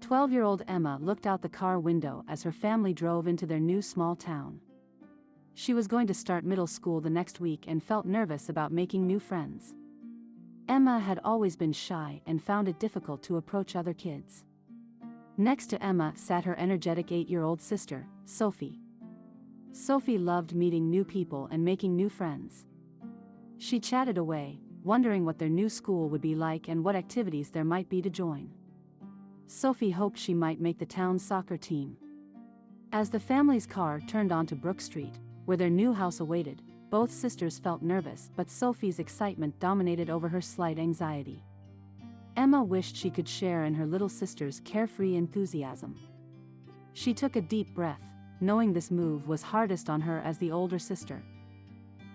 12-year-old Emma looked out the car window as her family drove into their new small town. She was going to start middle school the next week and felt nervous about making new friends. Emma had always been shy and found it difficult to approach other kids. Next to Emma sat her energetic 8-year-old sister, Sophie. Sophie loved meeting new people and making new friends. She chatted away, wondering what their new school would be like and what activities there might be to join. Sophie hoped she might make the town's soccer team. As the family's car turned onto Brook Street, where their new house awaited, both sisters felt nervous, but Sophie's excitement dominated over her slight anxiety. Emma wished she could share in her little sister's carefree enthusiasm. She took a deep breath, knowing this move was hardest on her as the older sister.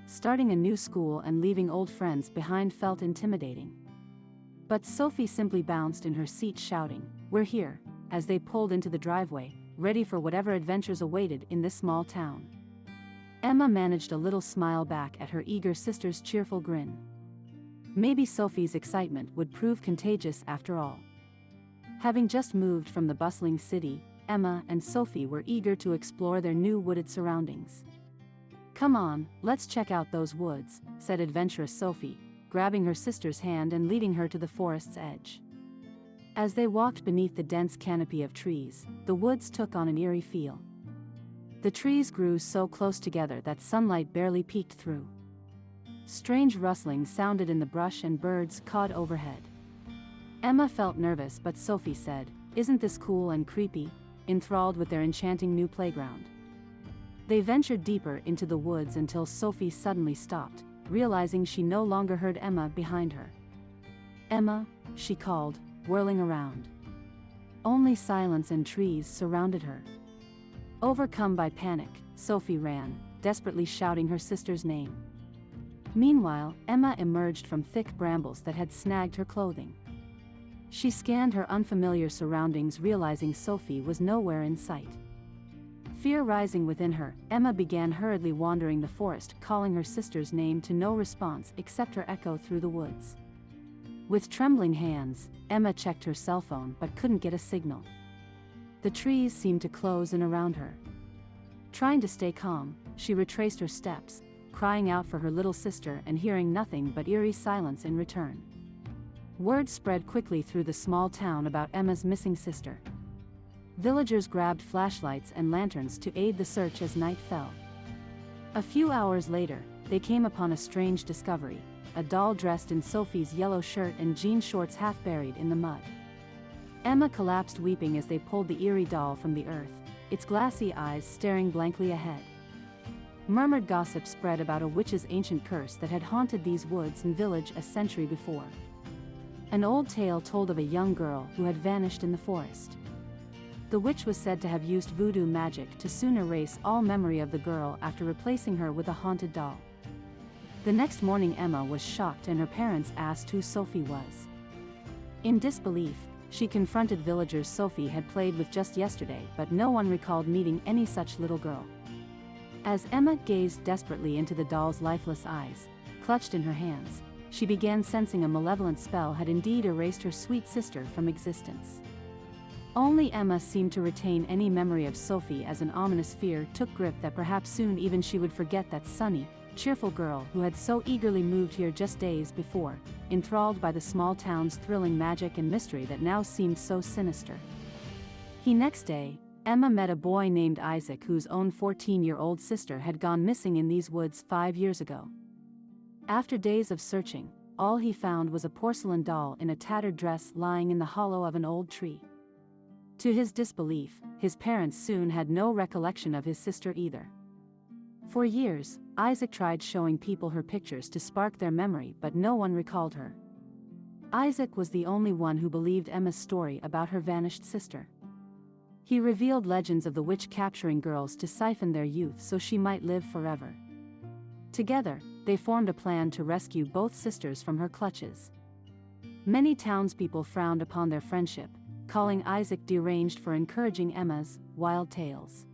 Starting a new school and leaving old friends behind felt intimidating. But Sophie simply bounced in her seat shouting, "We're here," as they pulled into the driveway, ready for whatever adventures awaited in this small town. Emma managed a little smile back at her eager sister's cheerful grin. Maybe Sophie's excitement would prove contagious after all. Having just moved from the bustling city, Emma and Sophie were eager to explore their new wooded surroundings. "Come on, let's check out those woods," said adventurous Sophie, grabbing her sister's hand and leading her to the forest's edge. As they walked beneath the dense canopy of trees, the woods took on an eerie feel. The trees grew so close together that sunlight barely peeked through. Strange rustling sounded in the brush and birds cawed overhead. Emma felt nervous, but Sophie said, "Isn't this cool and creepy?" enthralled with their enchanting new playground. They ventured deeper into the woods until Sophie suddenly stopped, realizing she no longer heard Emma behind her. "Emma," she called, whirling around. Only silence and trees surrounded her. Overcome by panic, Sophie ran, desperately shouting her sister's name. Meanwhile, Emma emerged from thick brambles that had snagged her clothing. She scanned her unfamiliar surroundings, realizing Sophie was nowhere in sight. Fear rising within her, Emma began hurriedly wandering the forest, calling her sister's name to no response except her echo through the woods. With trembling hands, Emma checked her cell phone but couldn't get a signal. The trees seemed to close in around her. Trying to stay calm, she retraced her steps, crying out for her little sister and hearing nothing but eerie silence in return. Word spread quickly through the small town about Emma's missing sister. Villagers grabbed flashlights and lanterns to aid the search as night fell. A few hours later, they came upon a strange discovery: a doll dressed in Sophie's yellow shirt and jean shorts half buried in the mud. Emma collapsed weeping as they pulled the eerie doll from the earth, its glassy eyes staring blankly ahead. Murmured gossip spread about a witch's ancient curse that had haunted these woods and village a century before. An old tale told of a young girl who had vanished in the forest. The witch was said to have used voodoo magic to soon erase all memory of the girl after replacing her with a haunted doll. The next morning Emma was shocked and her parents asked who Sophie was. In disbelief, she confronted villagers Sophie had played with just yesterday, but no one recalled meeting any such little girl. As Emma gazed desperately into the doll's lifeless eyes, clutched in her hands, she began sensing a malevolent spell had indeed erased her sweet sister from existence. Only Emma seemed to retain any memory of Sophie as an ominous fear took grip that perhaps soon even she would forget that sunny, cheerful girl who had so eagerly moved here just days before, enthralled by the small town's thrilling magic and mystery that now seemed so sinister. The next day, Emma met a boy named Isaac whose own 14-year-old sister had gone missing in these woods 5 years ago. After days of searching, all he found was a porcelain doll in a tattered dress lying in the hollow of an old tree. To his disbelief, his parents soon had no recollection of his sister either. For years, Isaac tried showing people her pictures to spark their memory, but no one recalled her. Isaac was the only one who believed Emma's story about her vanished sister. He revealed legends of the witch capturing girls to siphon their youth so she might live forever. Together, they formed a plan to rescue both sisters from her clutches. Many townspeople frowned upon their friendship, calling Isaac deranged for encouraging Emma's wild tales.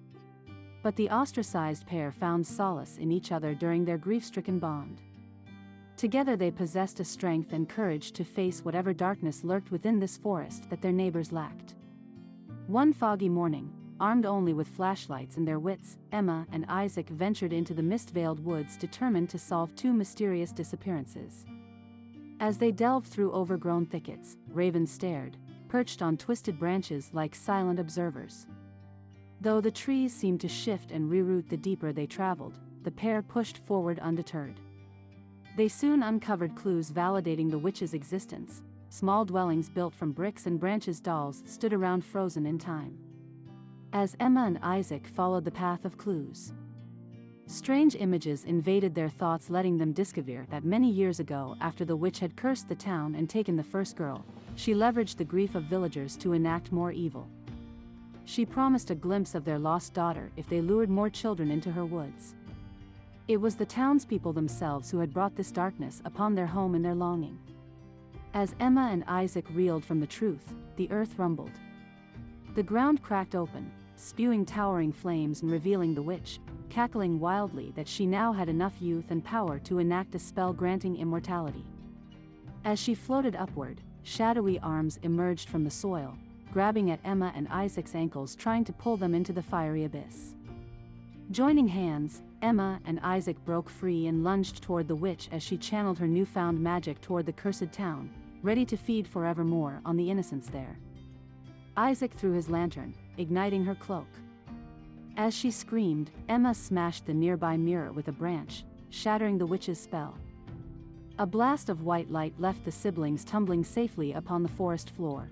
But the ostracized pair found solace in each other during their grief-stricken bond. Together they possessed a strength and courage to face whatever darkness lurked within this forest that their neighbors lacked. One foggy morning, armed only with flashlights and their wits, Emma and Isaac ventured into the mist-veiled woods determined to solve two mysterious disappearances. As they delved through overgrown thickets, ravens stared, perched on twisted branches like silent observers. Though the trees seemed to shift and reroute the deeper they traveled, the pair pushed forward undeterred. They soon uncovered clues validating the witch's existence. Small dwellings built from bricks and branches dolls stood around frozen in time. As Emma and Isaac followed the path of clues, strange images invaded their thoughts, letting them discover that many years ago, after the witch had cursed the town and taken the first girl, she leveraged the grief of villagers to enact more evil. She promised a glimpse of their lost daughter if they lured more children into her woods. It was the townspeople themselves who had brought this darkness upon their home in their longing. As Emma and Isaac reeled from the truth, the earth rumbled. The ground cracked open, spewing towering flames and revealing the witch, cackling wildly that she now had enough youth and power to enact a spell granting immortality. As she floated upward, shadowy arms emerged from the soil, grabbing at Emma and Isaac's ankles, trying to pull them into the fiery abyss. Joining hands, Emma and Isaac broke free and lunged toward the witch as she channeled her newfound magic toward the cursed town, ready to feed forevermore on the innocents there. Isaac threw his lantern, igniting her cloak. As she screamed, Emma smashed the nearby mirror with a branch, shattering the witch's spell. A blast of white light left the siblings tumbling safely upon the forest floor.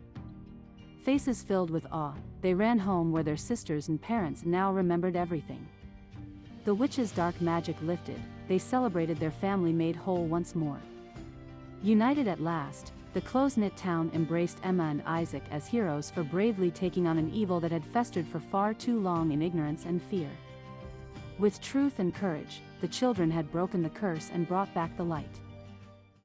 Faces filled with awe, they ran home where their sisters and parents now remembered everything. The witch's dark magic lifted, they celebrated their family made whole once more. United at last, the close-knit town embraced Emma and Isaac as heroes for bravely taking on an evil that had festered for far too long in ignorance and fear. With truth and courage, the children had broken the curse and brought back the light.